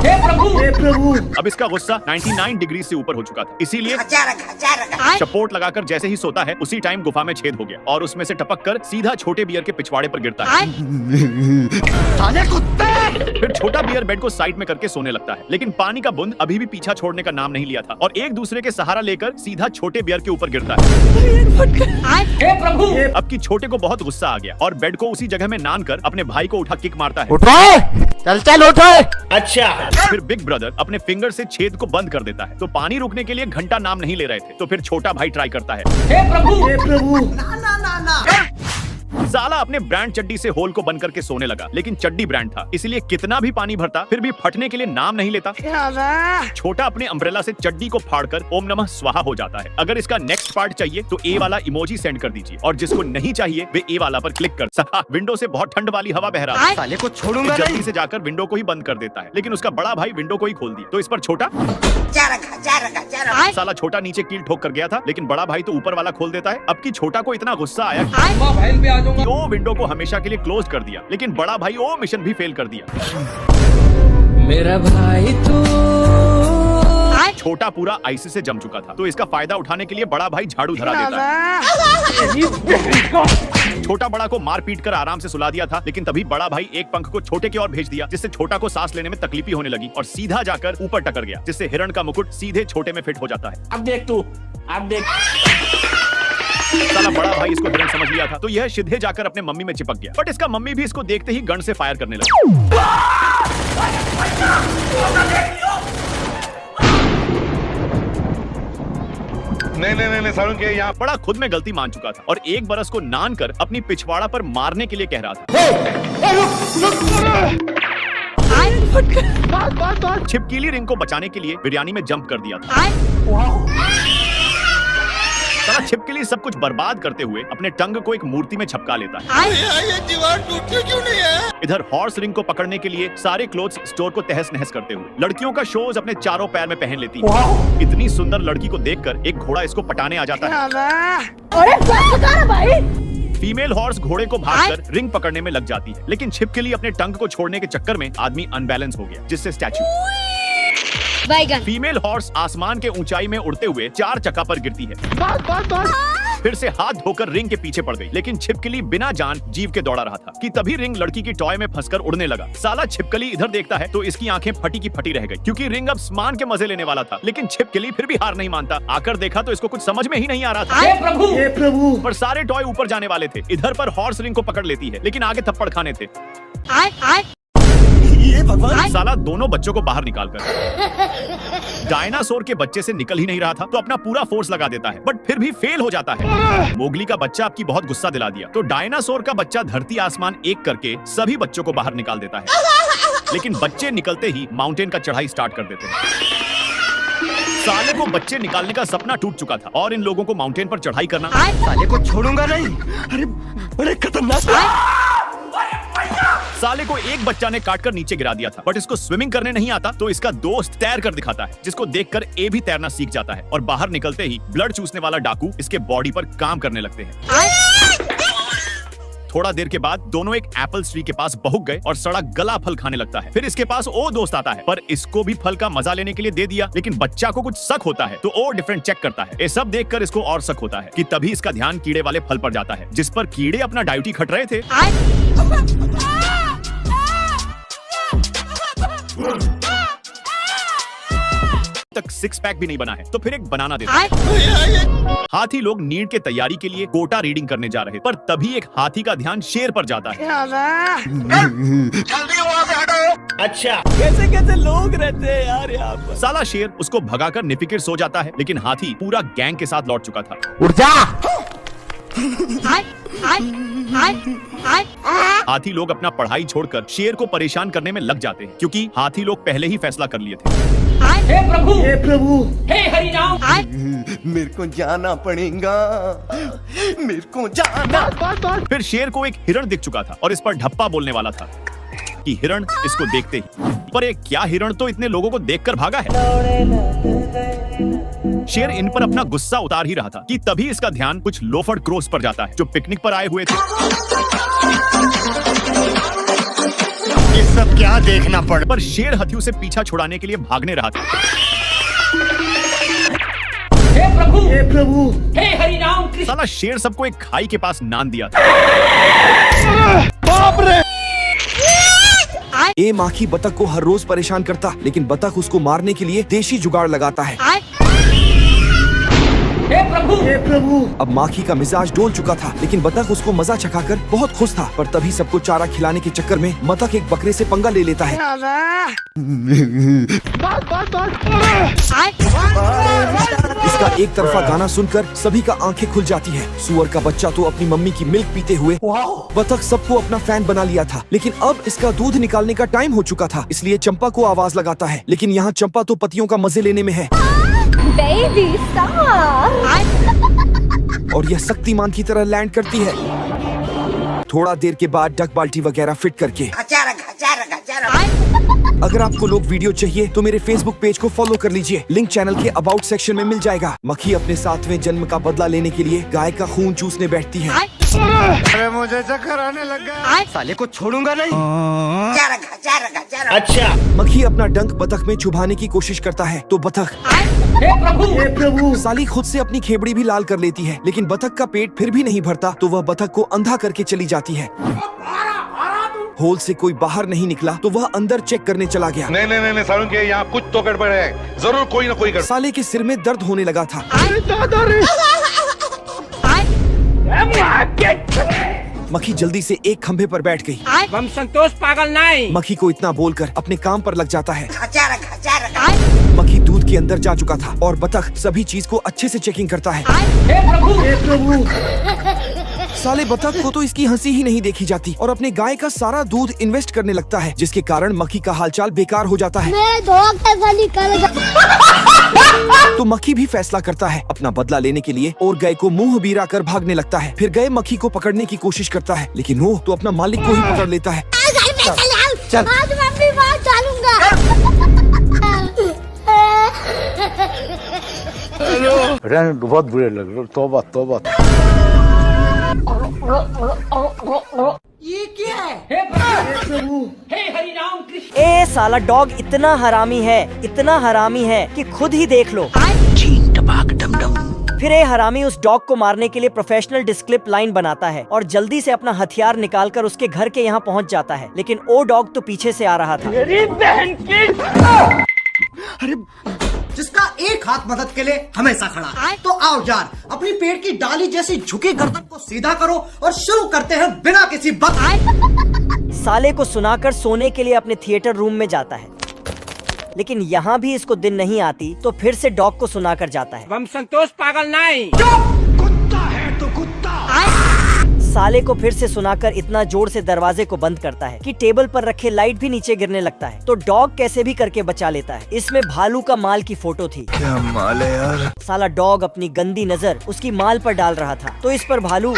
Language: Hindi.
हे प्रभु। अब इसका गुस्सा 99 डिग्री से ऊपर हो चुका था, इसीलिए चपोट लगाकर जैसे ही सोता है उसी टाइम गुफा में छेद हो गया और उसमें से टपक कर सीधा छोटे बियर के पिछवाड़े पर गिरता है। फिर छोटा बियर बेड को साइड में करके सोने लगता है, लेकिन पानी का बूंद अभी भी पीछा छोड़ने का नाम नहीं लिया था और एक दूसरे के सहारा लेकर सीधा छोटे बियर के ऊपर गिरता है। हे प्रभु। अब की छोटे को बहुत गुस्सा आ गया और बेड को उसी जगह में नान कर अपने भाई को उठा किक मारता है। उठो, चल उठो। अच्छा। फिर बिग ब्रदर अपने फिंगर से छेद को बंद कर देता है, तो पानी रुकने के लिए घंटा नाम नहीं ले रहे थे, तो फिर छोटा भाई ट्राई करता है। हे प्रभु। साला अपने ब्रांड चड्डी से होल को बंद करके सोने लगा, लेकिन चड्डी ब्रांड था, इसलिए कितना भी पानी भरता फिर भी फटने के लिए नाम नहीं लेता। छोटा अपने अम्ब्रेला से चड्डी को फाड़कर ओम नमः स्वाहा हो जाता है। अगर इसका नेक्स्ट पार्ट चाहिए तो ए वाला इमोजी सेंड कर दीजिए और जिसको नहीं चाहिए वे ए वाला पर क्लिक कर। विंडो से बहुत ठंड वाली हवा बह रहा है, साले को छोड़ूंगा जल्दी नहीं। से जाकर विंडो को ही बंद कर देता है, लेकिन उसका बड़ा भाई विंडो को ही खोल दिया, तो इस पर छोटा साला छोटा नीचे कील ठोक कर गया था, लेकिन बड़ा भाई तो ऊपर वाला खोल देता है। अब की छोटा को इतना गुस्सा आया कि वो विंडो को हमेशा के लिए क्लोज कर दिया, लेकिन बड़ा भाई वो मिशन भी फेल कर दिया। मेरा भाई तो छोटा पूरा आईसी से जम चुका था, तो इसका फायदा उठाने के लिए बड़ा भाई झाड़ू धरा देता है। छोटा बड़ा को मार पीट कर आराम से सुला दिया था, लेकिन तभी बड़ा भाई एक पंख को छोटे की ओर भेज दिया, जिससे छोटा को सांस लेने में तकलीफ होने लगी और सीधा जाकर ऊपर टकर गया, जिससे हिरण का मुकुट सीधे छोटे में फिट हो जाता है। अब देख तू, अब देख। साला बड़ा भाई इसको हिरण समझ लिया था, तो यह सीधे जाकर अपने मम्मी में चिपक गया, बट इसका मम्मी भी इसको देखते ही गन से फायर करने लगी। नहीं सारुण के यहाँ बड़ा खुद में गलती मान चुका था और एक बरस को नान कर अपनी पिछवाड़ा पर मारने के लिए कह रहा था। छिपकीली रिंग को बचाने के लिए बिरयानी में जंप कर दिया था। साला छिपकली सब कुछ बर्बाद करते हुए अपने टंग को एक मूर्ति में छपका लेता है। ये दीवार टूटती क्यों नहीं है? इधर हॉर्स रिंग को पकड़ने के लिए सारे क्लोथ्स स्टोर को तहस नहस करते हुए लड़कियों का शोज अपने चारों पैर में पहन लेती है। इतनी सुंदर लड़की को देखकर एक घोड़ा इसको पटाने आ जाता है। फीमेल हॉर्स घोड़े को भागकर रिंग पकड़ने में लग जाती है, लेकिन छिपकली अपने टंग को छोड़ने के चक्कर में आदमी अनबैलेंस हो गया, जिससे स्टैचू फीमेल हॉर्स आसमान के ऊंचाई में उड़ते हुए 4 चक्का पर गिरती है। फिर से हाथ धोकर रिंग के पीछे पड़ गई, लेकिन छिपकली बिना जान जीव के दौड़ा रहा था कि तभी रिंग लड़की की टॉय में फंसकर उड़ने लगा। साला छिपकली इधर देखता है तो इसकी आंखें फटी की फटी रह गई, क्योंकि रिंग अब आसमान के मजे लेने वाला था, लेकिन छिपकली फिर भी हार नहीं मानता। आकर देखा तो इसको कुछ समझ में ही नहीं आ रहा था। हे प्रभु। पर सारे टॉय ऊपर जाने वाले थे। इधर पर हॉर्स रिंग को पकड़ लेती है, लेकिन आगे थप्पड़ खाने थे। साला दोनों बच्चों को बाहर निकालकर डायनासोर के बच्चे से निकल ही नहीं रहा था, तो अपना पूरा फोर्स लगा देता है, बट फिर भी फेल हो जाता है। मोगली का बच्चा आपकी बहुत गुस्सा दिला दिया, तो डायनासोर का बच्चा धरती आसमान एक करके सभी बच्चों को बाहर निकाल देता है, लेकिन बच्चे निकलते ही माउंटेन का चढ़ाई स्टार्ट कर देते हैं। साले को बच्चे निकालने का सपना टूट चुका था और इन लोगों को माउंटेन पर चढ़ाई करना। साले को छोड़ूंगा नहीं। अरे बड़े खतरनाक। साले को एक बच्चा ने काटकर नीचे गिरा दिया था, बट इसको स्विमिंग करने नहीं आता, तो इसका दोस्त तैर कर दिखाता है, जिसको देखकर ए भी तैरना सीख जाता है और बाहर निकलते ही ब्लड चूसने वाला डाकू इसके बॉडी पर काम करने लगते हैं। थोड़ा देर के बाद दोनों एक एप्पल ट्री के पास पहुंच गए और सड़ा गला फल खाने लगता है। फिर इसके पास ओ दोस्त आता है, पर इसको भी फल का मजा लेने के लिए दे दिया, लेकिन बच्चा को कुछ शक होता है, तो ओ डिफरेंट चेक करता है। ये सब देखकर इसको और शक होता है कि तभी इसका ध्यान कीड़े वाले फल पर जाता है, जिस पर कीड़े अपना ड्यूटी खट रहे थे। तक 6 पैक भी नहीं बना है, तो फिर एक बनाना देता है। हाथी लोग नीड के तैयारी के लिए कोटा रीडिंग करने जा रहे, पर तभी एक हाथी का ध्यान शेर पर जाता है। जल्दी वहाँ से हटो। अच्छा। कैसे कैसे लोग रहते हैं यार यहाँ पर। साला शेर उसको भगाकर निफिकिर सो जाता है, लेकिन हाथी पूरा गैंग के साथ लौट चुका था। उठ जा। हाथी लोग अपना पढ़ाई छोड़कर शेर को परेशान करने में लग जाते हैं, क्योंकि हाथी लोग पहले ही फैसला कर लिए थे। हे प्रभु। हे हरि राम। मेरे को जाना पड़ेगा। मेरे को जाना। फिर शेर को एक हिरण दिख चुका था और इस पर ढप्पा बोलने वाला था कि हिरण इसको देखते ही, पर एक क्या हिरण तो इतने लोगों को देखकर भागा है। शेर इन पर अपना गुस्सा उतार ही रहा था कि तभी इसका ध्यान कुछ लोफर क्रोस पर जाता है, जो पिकनिक पर आए हुए थे। सब क्या देखना पड़। पर शेर हाथियों से पीछा छुड़ाने के लिए भागने रहा था। हे प्रभु हे हरि राम कृष्ण। साला शेर सबको एक खाई के पास नान दिया था। बाप रे। ए माखी बतख को हर रोज परेशान करता, लेकिन बतख उसको मारने के लिए देशी जुगाड़ लगाता है। हे प्रभु अब माखी का मिजाज डोल चुका था, लेकिन बतख उसको मजा चखाकर बहुत खुश था। पर तभी सबको चारा खिलाने के चक्कर में बतख एक बकरे से पंगा ले लेता है। इसका एक तरफा गाना सुनकर सभी का आंखें खुल जाती है। सुअर का बच्चा तो अपनी मम्मी की मिल्क पीते हुए बतख सबको अपना फैन बना लिया था। लेकिन अब इसका दूध निकालने का टाइम हो चुका था, इसलिए चंपा को आवाज लगाता है। लेकिन यहाँ चंपा तो पतियों का मजे लेने में है Baby, stop! और यह शक्तिमान की तरह लैंड करती है। थोड़ा देर के बाद डक बाल्टी वगैरह फिट करके। अगर आपको लोग वीडियो चाहिए तो मेरे फेसबुक पेज को फॉलो कर लीजिए, लिंक चैनल के अबाउट सेक्शन में मिल जाएगा। मक्खी अपने 7वें जन्म का बदला लेने के लिए गाय का खून चूसने बैठती है। अरे मुझे चक्कर आने लग गया। साले को छोड़ूंगा नहीं। अच्छा। मक्खी अपना डंक बतख में चुभाने की कोशिश करता है तो बतख हे प्रभु साली खुद से अपनी खेबड़ी भी लाल कर लेती है। लेकिन बतख का पेट फिर भी नहीं भरता तो वह बतख को अंधा करके चली जाती है। होल से कोई बाहर नहीं निकला तो वह अंदर चेक करने चला गया। नहीं सारुण के यहाँ कुछ तो गड़बड़ है, जरूर कोई ना कोई गड़बड़। साले के सिर में दर्द होने लगा था। मक्खी जल्दी से एक खंभे पर बैठ गई। हम संतोष पागल नहीं। मक्खी को इतना बोलकर अपने काम पर लग जाता है। मक्खी दूध के अंदर जा चुका था और बतख सभी चीज को अच्छे से चेकिंग करता है। हे प्रभु साले बतख को तो इसकी हंसी ही नहीं देखी जाती और अपने गाय का सारा दूध इन्वेस्ट करने लगता है, जिसके कारण मक्खी का हालचाल बेकार हो जाता है। तो मक्खी भी फैसला करता है अपना बदला लेने के लिए और गाय को मुंह बीरा कर भागने लगता है। फिर गाय मक्खी को पकड़ने की कोशिश करता है, लेकिन वो तो अपना मालिक को ही पकड़ लेता है। चल। आज मैं अपनी बात डालूंगा। बहुत बुरे लग रहे। तौबा तौबा। ये क्या है? हे प्रभु हे हरि राम कृष्ण। ए साला डॉग इतना हरामी है कि खुद ही देख लो। फिर ये हरामी उस डॉग को मारने के लिए प्रोफेशनल डिस्क्लिप लाइन बनाता है और जल्दी से अपना हथियार निकालकर उसके घर के यहाँ पहुँच जाता है। लेकिन वो डॉग तो पीछे से आ रहा था। मेरी बहन की। अरे जिसका एक हाथ मदद के लिए हमेशा खड़ा है। तो आओ यार, अपनी पेट की डाली जैसी झुकी गर्दन को सीधा करो और शुरू करते हैं बिना किसी साले को सुनाकर सोने के लिए अपने थिएटर रूम में जाता है। लेकिन यहाँ भी इसको दिन नहीं आती तो फिर से डॉग को सुनाकर जाता है। हम संतोष पागल नहीं। कुत्ता है तो कुत्ता। साले को फिर से सुनाकर इतना जोर से दरवाजे को बंद करता है कि टेबल पर रखे लाइट भी नीचे गिरने लगता है। तो डॉग कैसे भी करके बचा लेता है। इसमें भालू का माल की फोटो थी। क्या माल है यार। साला डॉग अपनी गंदी नजर उसकी माल पर डाल रहा था तो इस पर भालू